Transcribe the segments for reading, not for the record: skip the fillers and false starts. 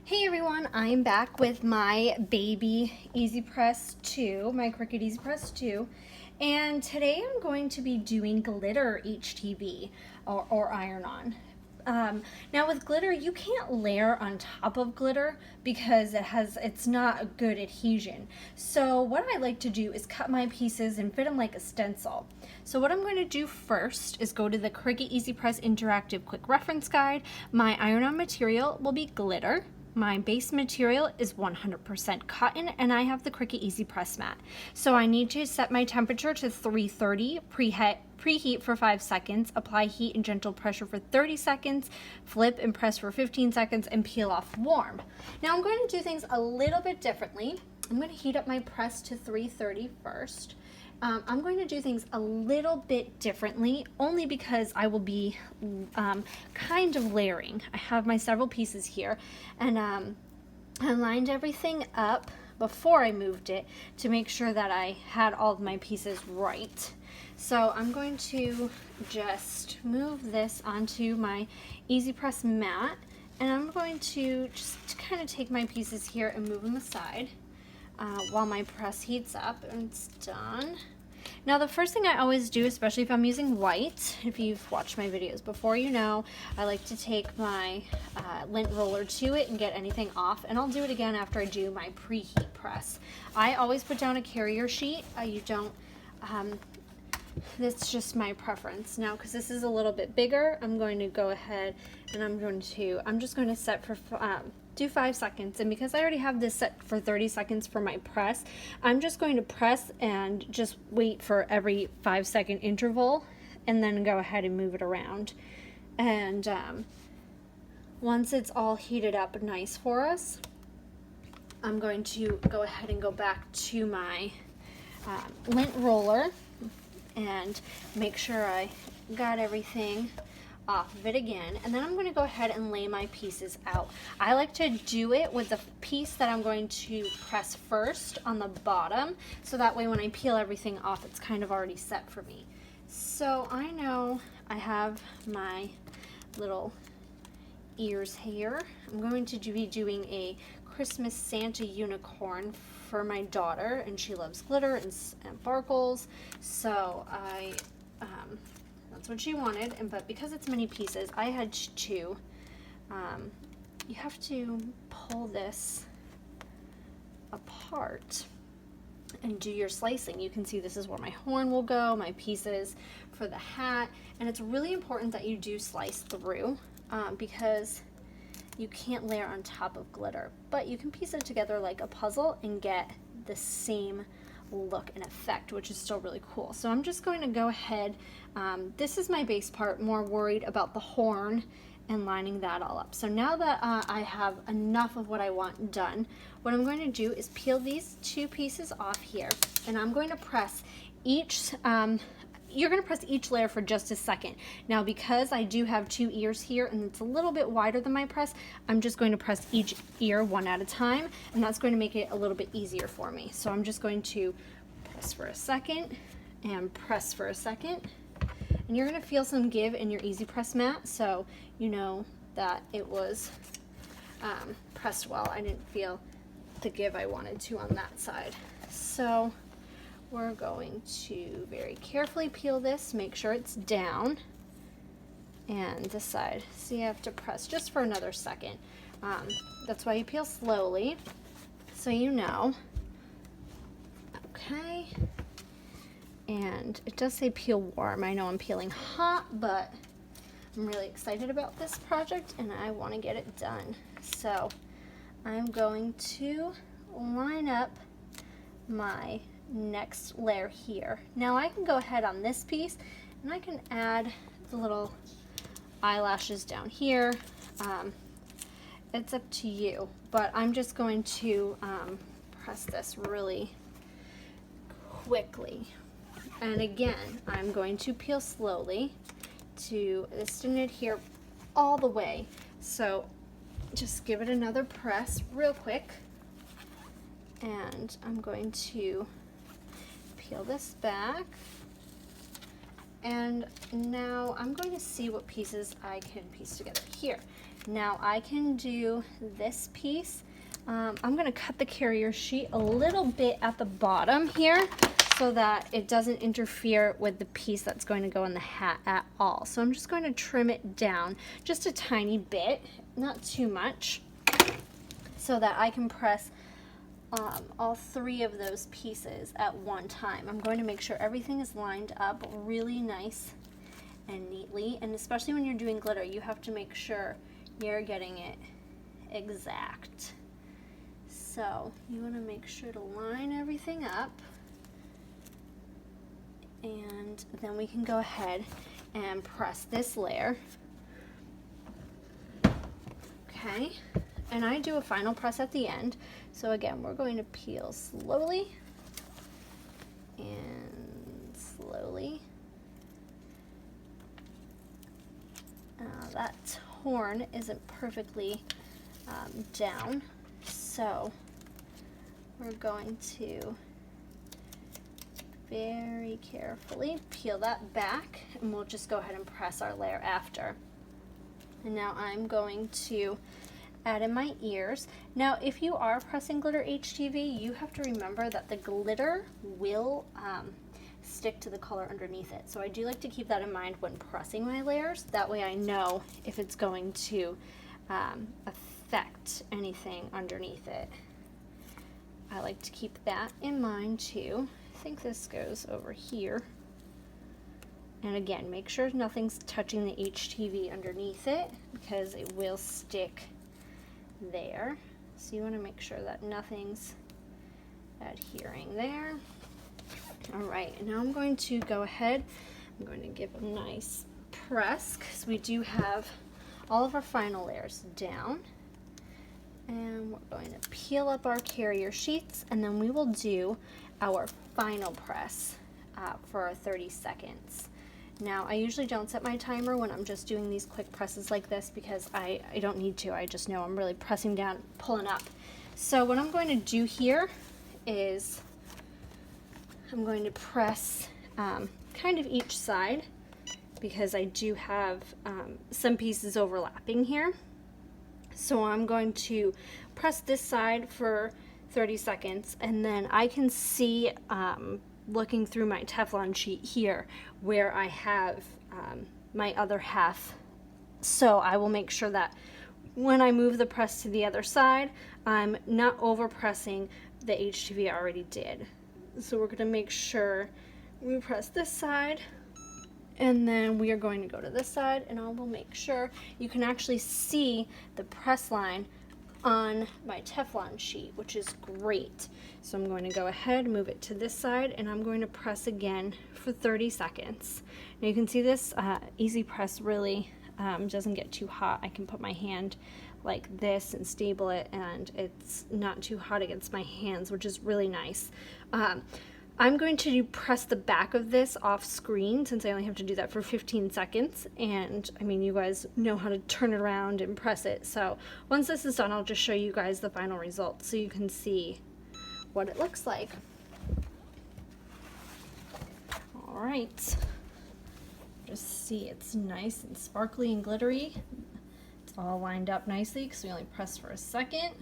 Hey everyone, I'm back with my baby EasyPress 2, my Cricut EasyPress 2, and today I'm going to be doing glitter HTV or iron-on. Now with glitter, you can't layer on top of glitter because it's not a good adhesion. So what I like to do is cut my pieces and fit them like a stencil. So what I'm going to do first is go to the Cricut EasyPress Interactive Quick Reference Guide. My iron-on material will be glitter. My base material is 100% cotton, and I have the Cricut EasyPress mat. So I need to set my temperature to 330, preheat for 5 seconds, apply heat and gentle pressure for 30 seconds, flip and press for 15 seconds, and peel off warm. Now I'm going to do things a little bit differently. I'm going to heat up my press to 330 first. I'm going to do things a little bit differently, only because I will be kind of layering. I have my several pieces here, and I lined everything up before I moved it to make sure that I had all of my pieces right. So I'm going to just move this onto my EasyPress mat, and I'm going to just kind of take my pieces here and move them aside. While my press heats up and it's done. Now the first thing I always do, especially if I'm using white, if you've watched my videos before, you know, I like to take my lint roller to it and get anything off, and I'll do it again after I do my preheat press. I always put down a carrier sheet. You don't, that's just my preference. Now, because this is a little bit bigger, I'm going to go ahead and I'm just going to set for, do 5 seconds, and because I already have this set for 30 seconds for my press, I'm just going to press and just wait for every 5-second interval and then go ahead and move it around. And once it's all heated up nice for us, I'm going to go ahead and go back to my lint roller and make sure I got everything off of it again, and then I'm going to go ahead and lay my pieces out. I like to do it with the piece that I'm going to press first on the bottom, so that way when I peel everything off, it's kind of already set for me. So I know I have my little ears here. I'm going to be doing a Christmas Santa unicorn for my daughter, and she loves glitter and sparkles, so that's what she wanted, but because it's many pieces, I had to, you have to pull this apart and do your slicing. You can see this is where my horn will go, my pieces for the hat, and it's really important that you do slice through because you can't layer on top of glitter, but you can piece it together like a puzzle and get the same look and effect, which is still really cool. So I'm just going to go ahead, this is my base part, more worried about the horn and lining that all up. So now that I have enough of what I want done, what I'm going to do is peel these 2 pieces off here, and I'm going to press each, you're going to press each layer for just a second. Now because I do have 2 ears here and it's a little bit wider than my press, I'm just going to press each ear one at a time, and that's going to make it a little bit easier for me. So I'm just going to press for a second and press for a second, and you're going to feel some give in your EasyPress mat, so you know that it was pressed well. I didn't feel the give I wanted to on that side. So we're going to very carefully peel this, make sure it's down, and this side. So you have to press just for another second. That's why you peel slowly, so you know. Okay, and it does say peel warm. I know I'm peeling hot, but I'm really excited about this project and I want to get it done. So I'm going to line up my next layer here. Now I can go ahead on this piece and I can add the little eyelashes down here. It's up to you, but I'm just going to press this really quickly. And again, I'm going to peel slowly to, this didn't adhere all the way, so just give it another press real quick, and I'm going to peel this back, and now I'm going to see what pieces I can piece together here. Now I can do this piece. I'm going to cut the carrier sheet a little bit at the bottom here so that it doesn't interfere with the piece that's going to go in the hat at all. So I'm just going to trim it down just a tiny bit, not too much, so that I can press all 3 of those pieces at one time. I'm going to make sure everything is lined up really nice and neatly, and especially when you're doing glitter, you have to make sure you're getting it exact. So you want to make sure to line everything up, and then we can go ahead and press this layer. Okay, and I do a final press at the end. So again, we're going to peel slowly and slowly. That horn isn't perfectly down, so we're going to very carefully peel that back, and we'll just go ahead and press our layer after. And now I'm going to add in my ears. Now if you are pressing glitter HTV, you have to remember that the glitter will stick to the color underneath it. So I do like to keep that in mind when pressing my layers. That way I know if it's going to affect anything underneath it. I like to keep that in mind too. I think this goes over here. And again, make sure nothing's touching the HTV underneath it because it will stick there. So you want to make sure that nothing's adhering there. All right, and now I'm going to go ahead, I'm going to give a nice press because we do have all of our final layers down. And we're going to peel up our carrier sheets, and then we will do our final press for 30 seconds. Now, I usually don't set my timer when I'm just doing these quick presses like this because I don't need to. I just know I'm really pressing down, pulling up. So what I'm going to do here is I'm going to press kind of each side because I do have some pieces overlapping here. So I'm going to press this side for 30 seconds, and then I can see looking through my Teflon sheet here where I have my other half. So I will make sure that when I move the press to the other side, I'm not over pressing the HTV I already did. So we're going to make sure we press this side, and then we are going to go to this side, and I will make sure you can actually see the press line on my Teflon sheet, which is great. So I'm going to go ahead, move it to this side, and I'm going to press again for 30 seconds. Now you can see this EasyPress really doesn't get too hot. I can put my hand like this and stable it, and it's not too hot against my hands, which is really nice. I'm going to press the back of this off screen since I only have to do that for 15 seconds. And I mean, you guys know how to turn it around and press it. So once this is done, I'll just show you guys the final result so you can see what it looks like. All right. Just see it's nice and sparkly and glittery. It's all lined up nicely because we only pressed for a second.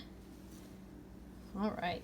All right.